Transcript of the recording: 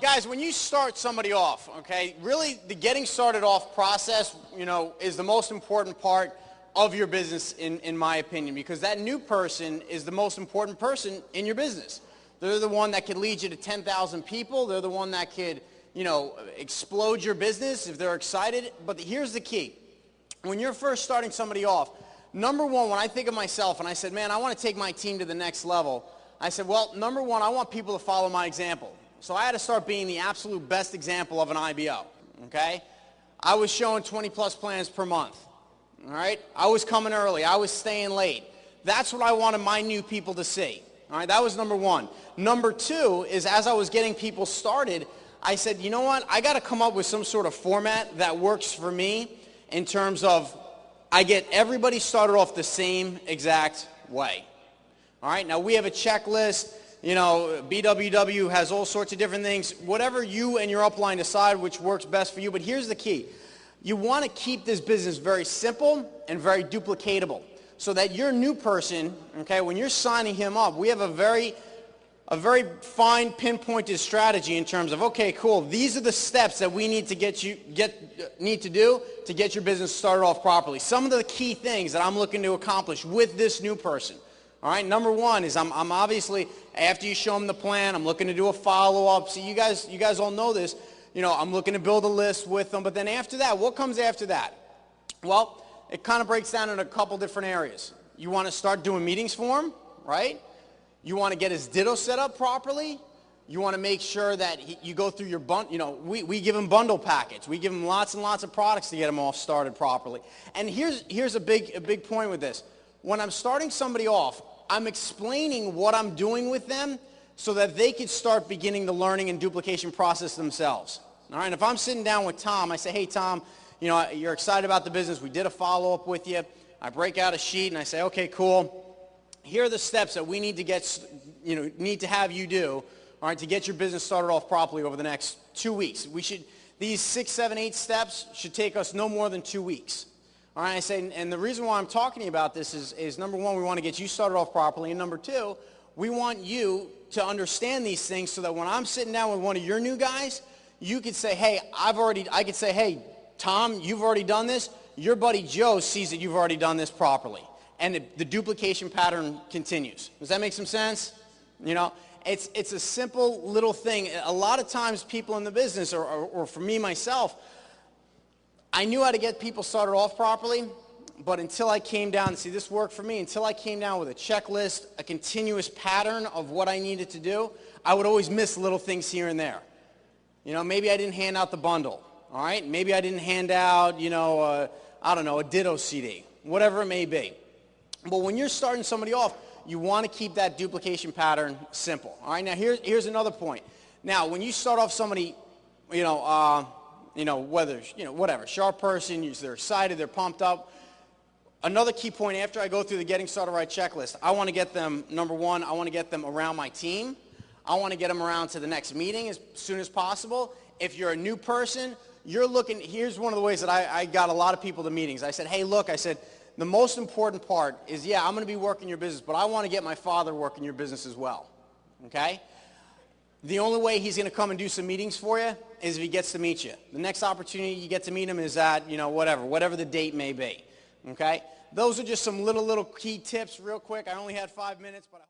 Guys, when you start somebody off, okay, really the getting started off process, is the most important part of your business in my opinion, because that new person is the most important person in your business. They're the one that could lead you to 10,000 people. They're the one that could, explode your business if they're excited. But here's the key. When you're first starting somebody off, number one, when I think of myself and I said, man, I want to take my team to the next level, I said, well, number one, I want people to follow my example. So I had to start being the absolute best example of an IBO, okay? I was showing 20-plus plans per month, all right? I was coming early. I was staying late. That's what I wanted my new people to see, all right? That was number one. Number two is as I was getting people started, I said, you know what? I got to come up with some sort of format that works for me in terms of I get everybody started off the same exact way, all right? Now, we have a checklist. BWW has all sorts of different things. Whatever you and your upline decide which works best for you. But here's the key. You want to keep this business very simple and very duplicatable so that your new person, okay, when you're signing him up, we have a very fine pinpointed strategy in terms of, okay, cool, these are the steps that we need to do to get your business started off properly. Some of the key things that I'm looking to accomplish with this new person. All right, number one is I'm obviously, after you show them the plan, I'm looking to do a follow-up. So you guys all know this. I'm looking to build a list with them. But then after that, what comes after that? Well, it kind of breaks down in a couple different areas. You want to start doing meetings for him, right? You want to get his ditto set up properly. You want to make sure that you go through your bundle. We give him bundle packets. We give him lots and lots of products to get him off started properly. And here's a big point with this. When I'm starting somebody off, I'm explaining what I'm doing with them so that they can start beginning the learning and duplication process themselves. All right, if I'm sitting down with Tom, I say, hey, Tom, you're excited about the business. We did a follow-up with you. I break out a sheet and I say, okay, cool. Here are the steps that we need to have you do, all right, to get your business started off properly over the next 2 weeks. These 6, 7, 8 steps should take us no more than 2 weeks. All right, I say, and the reason why I'm talking to you about this is number one, we want to get you started off properly, and number two, we want you to understand these things so that when I'm sitting down with one of your new guys, you could say, hey, I could say, hey, Tom, you've already done this. Your buddy Joe sees that you've already done this properly, and the duplication pattern continues. Does that make some sense? It's a simple little thing. A lot of times people in the business, or for me myself, I knew how to get people started off properly, but until I came down, and see this worked for me, until I came down with a checklist, a continuous pattern of what I needed to do, I would always miss little things here and there. Maybe I didn't hand out the bundle, all right? Maybe I didn't hand out, a ditto CD, whatever it may be. But when you're starting somebody off, you want to keep that duplication pattern simple, all right? Now, here's another point. Now, when you start off somebody, whatever, sharp person, they're excited, they're pumped up. Another key point after I go through the Getting Started Right checklist, I want to get them, number one, I want to get them around my team. I want to get them around to the next meeting as soon as possible. If you're a new person, here's one of the ways that I got a lot of people to meetings. I said, hey, look, the most important part is, yeah, I'm going to be working your business, but I want to get my father working your business as well, okay? The only way he's going to come and do some meetings for you is if he gets to meet you. The next opportunity you get to meet him is at, whatever the date may be. Okay? Those are just some little key tips real quick. I only had 5 minutes, but